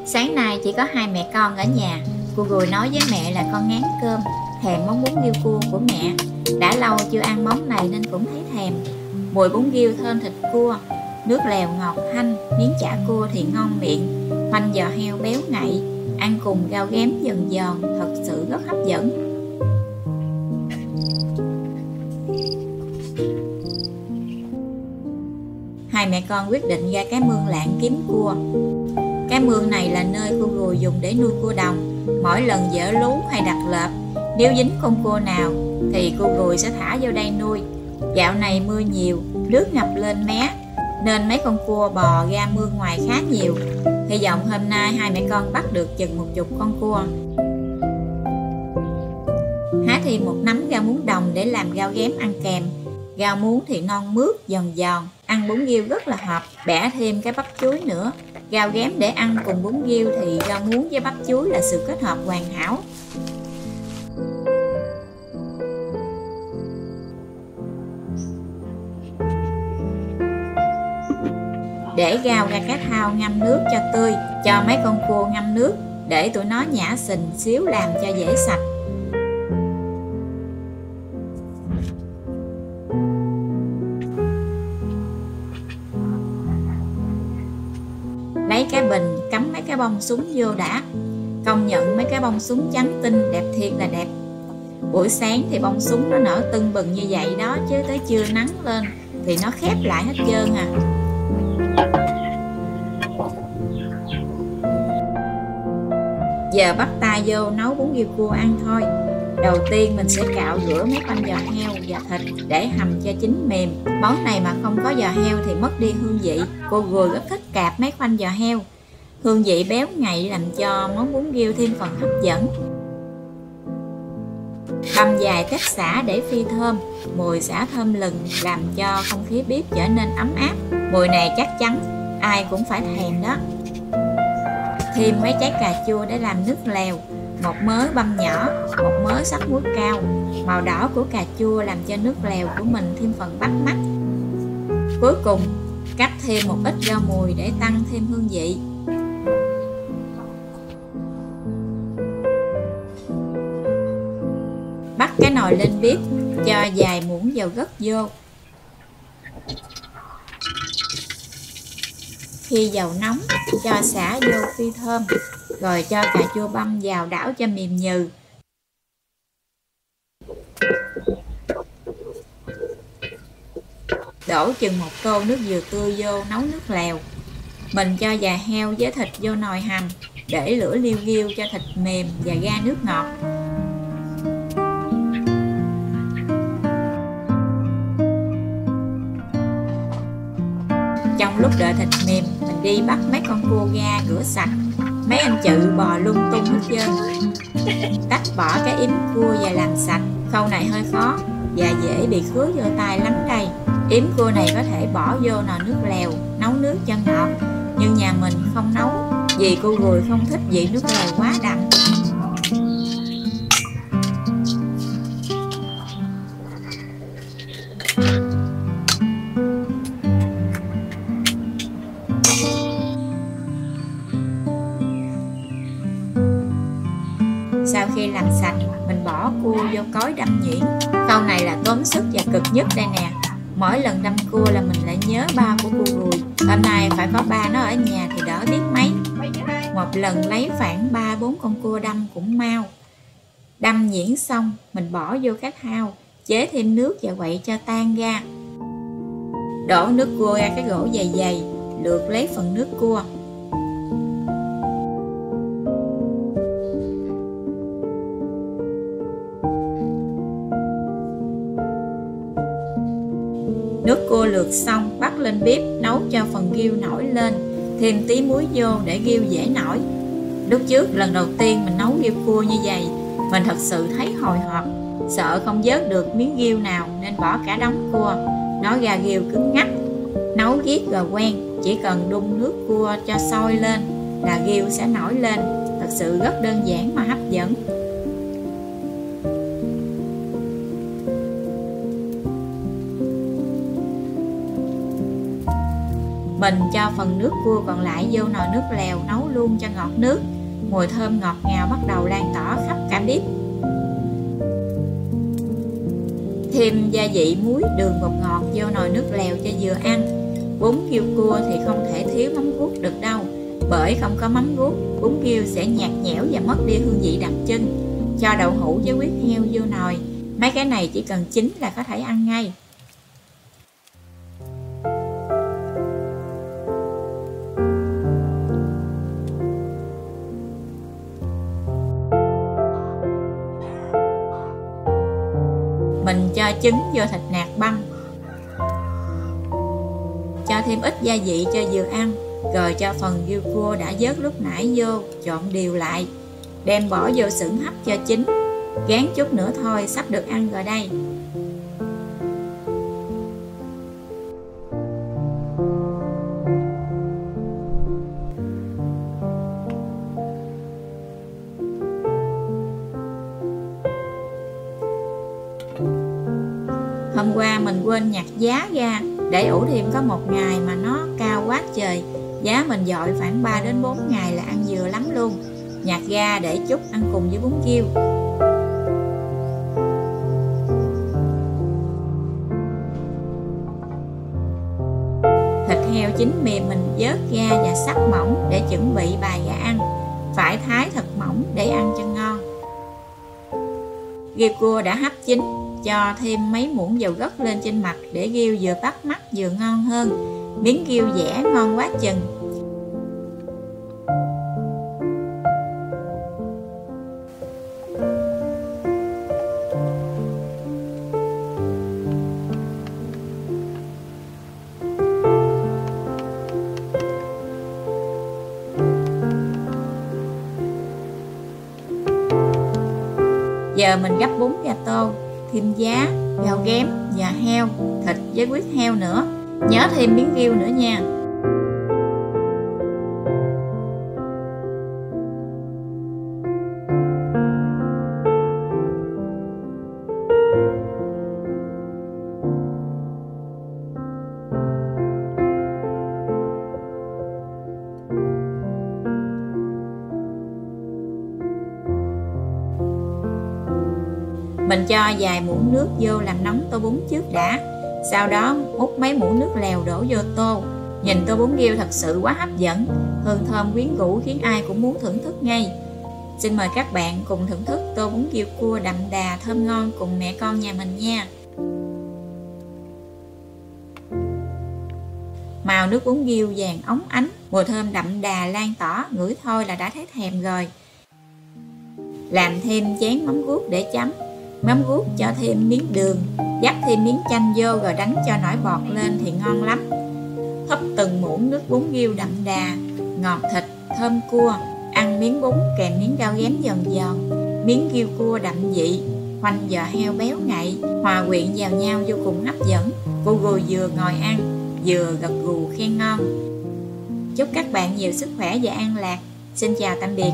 Sáng nay chỉ có hai mẹ con ở nhà. Cô Gùi nói với mẹ là con ngán cơm, thèm món bún riêu cua của mẹ. Đã lâu chưa ăn món này nên cũng thấy thèm. Mùi bún riêu thơm thịt cua, nước lèo ngọt hanh, miếng chả cua thì ngon miệng, khoanh giò heo béo ngậy, ăn cùng rau ghém giòn giòn, thật sự rất hấp dẫn. Hai mẹ con quyết định ra cái mương Lạng kiếm cua. Cái mương này là nơi cô Gùi dùng để nuôi cua đồng. Mỗi lần giở lú hay đặt lợp, nếu dính con cua nào thì cô Gùi sẽ thả vô đây nuôi. Dạo này mưa nhiều, nước ngập lên mé, nên mấy con cua bò ra mương ngoài khá nhiều. Hy vọng hôm nay hai mẹ con bắt được chừng 10 con cua. Hái thêm một nắm rau muống đồng để làm rau ghém ăn kèm. Rau muống thì non mướt, giòn giòn, ăn bún riêu rất là hợp. Bẻ thêm cái bắp chuối nữa. Rau ghém để ăn cùng bún riêu thì rau muống với bắp chuối là sự kết hợp hoàn hảo. Để rau ra cái thau ngâm nước cho tươi, cho mấy con cua ngâm nước để tụi nó nhả sình xíu làm cho dễ sạch. Lấy cái bình cắm mấy cái bông súng vô đã. Công nhận mấy cái bông súng trắng tinh đẹp thiệt là đẹp. Buổi sáng thì bông súng nó nở tưng bừng như vậy đó, chứ tới trưa nắng lên thì nó khép lại hết trơn à. Giờ bắt tay vô nấu bún riêu cua ăn thôi. Đầu tiên mình sẽ cạo rửa mấy con giò heo và thịt để hầm cho chín mềm. Món này mà không có giò heo thì mất đi hương vị. Cô Gùi rất thích cạp mấy khoanh giò heo. Hương vị béo ngậy làm cho món bún riêu thêm phần hấp dẫn. Băm vài tép xả để phi thơm. Mùi xả thơm lừng làm cho không khí bếp trở nên ấm áp. Mùi này chắc chắn ai cũng phải thèm đó. Thêm mấy trái cà chua để làm nước lèo. Một mớ băm nhỏ, một mớ sắc muối cao. Màu đỏ của cà chua làm cho nước lèo của mình thêm phần bắt mắt. Cuối cùng cắt thêm một ít rau mùi để tăng thêm hương vị. Bắt cái nồi lên bếp, cho vài muỗng dầu gất vô. Khi dầu nóng, cho xả vô phi thơm, rồi cho cà chua băm vào đảo cho mềm nhừ. Đổ chừng một tô nước dừa tươi vô nấu nước lèo. Mình cho giò heo với thịt vô nồi hầm, để lửa liu riu cho thịt mềm và ra nước ngọt. Trong lúc đợi thịt mềm, mình đi bắt mấy con cua ra rửa sạch. Mấy anh chự bò lung tung hết trơn. Tách bỏ cái yếm cua và làm sạch. Khâu này hơi khó và dễ bị khứa vô tay lắm đây. Yếm cua này có thể bỏ vô nồi nước lèo, nấu nước cho ngọt. Nhưng nhà mình không nấu, vì cô Gùi không thích vị nước lèo quá đậm. Sau khi làm sạch, mình bỏ cua vô cối đâm nhuyễn. Khâu này là tốn sức và cực nhất đây nè. Mỗi lần đâm cua là mình lại nhớ ba của cô Gùi. Hôm nay phải có ba nó ở nhà thì đỡ biết mấy. Một lần lấy khoảng 3-4 con cua đâm cũng mau. Đâm nhuyễn xong, mình bỏ vô cái thau, chế thêm nước và quậy cho tan ra. Đổ nước cua ra cái rổ dày dày, lượt lấy phần nước cua. Nước cua lượt xong, bắt lên bếp nấu cho phần riêu nổi lên. Thêm tí muối vô để riêu dễ nổi. Lúc trước lần đầu tiên mình nấu riêu cua như vậy, mình thật sự thấy hồi hộp, sợ không vớt được miếng riêu nào nên bỏ cả đống cua. Nó ra riêu cứng ngắc. Nấu riết rồi quen, chỉ cần đun nước cua cho sôi lên là riêu sẽ nổi lên. Thật sự rất đơn giản mà hấp dẫn. Mình cho phần nước cua còn lại vô nồi nước lèo nấu luôn cho ngọt nước. Mùi thơm ngọt ngào bắt đầu lan tỏa khắp cả bếp. Thêm gia vị muối, đường, bột ngọt vô nồi nước lèo cho vừa ăn. Bún riêu cua thì không thể thiếu mắm ruốc được đâu, bởi không có mắm ruốc, bún riêu sẽ nhạt nhẽo và mất đi hương vị đặc trưng. Cho đậu hũ với huyết heo vô nồi. Mấy cái này chỉ cần chín là có thể ăn ngay. Mình cho trứng vô thịt nạc băm. Cho thêm ít gia vị cho vừa ăn. Rồi cho phần riêu cua đã vớt lúc nãy vô, trộn đều lại. Đem bỏ vô xửng hấp cho chín. Gán chút nữa thôi, sắp được ăn rồi đây. Hôm qua mình quên nhặt giá ra, để ủ thêm có một ngày mà nó cao quá trời. Giá mình dội khoảng 3 đến 4 ngày là ăn vừa lắm luôn. Nhặt ra để chút ăn cùng với bún riêu. Thịt heo chín mềm mình vớt ra và sắc mỏng để chuẩn bị bài ra ăn. Phải thái thật mỏng để ăn cho ngon. Riêu cua đã hấp chín, cho thêm mấy muỗng dầu gấc lên trên mặt để riêu vừa bắt mắt vừa ngon hơn. Miếng riêu dẻ ngon quá chừng. Giờ mình gắp bún ra tô, thêm giá, rau ghém và heo, thịt với huyết heo nữa. Nhớ thêm miếng riêu nữa nha. Mình cho vài muỗng nước vô làm nóng tô bún trước đã. Sau đó múc mấy muỗng nước lèo đổ vô tô. Nhìn tô bún riêu thật sự quá hấp dẫn. Hương thơm quyến rũ khiến ai cũng muốn thưởng thức ngay. Xin mời các bạn cùng thưởng thức tô bún riêu cua đậm đà thơm ngon cùng mẹ con nhà mình nha. Màu nước bún riêu vàng óng ánh, mùi thơm đậm đà lan tỏa, ngửi thôi là đã thấy thèm rồi. Làm thêm chén mắm ruốc để chấm. Mắm ruốc cho thêm miếng đường, dắt thêm miếng chanh vô rồi đánh cho nổi bọt lên thì ngon lắm. Hấp từng muỗng nước bún riêu đậm đà, ngọt thịt, thơm cua. Ăn miếng bún kèm miếng rau ghém giòn giòn, miếng riêu cua đậm vị, khoanh giò heo béo ngậy, hòa quyện vào nhau vô cùng hấp dẫn. Cô Gùi vừa ngồi ăn, vừa gật gù khen ngon. Chúc các bạn nhiều sức khỏe và an lạc. Xin chào tạm biệt.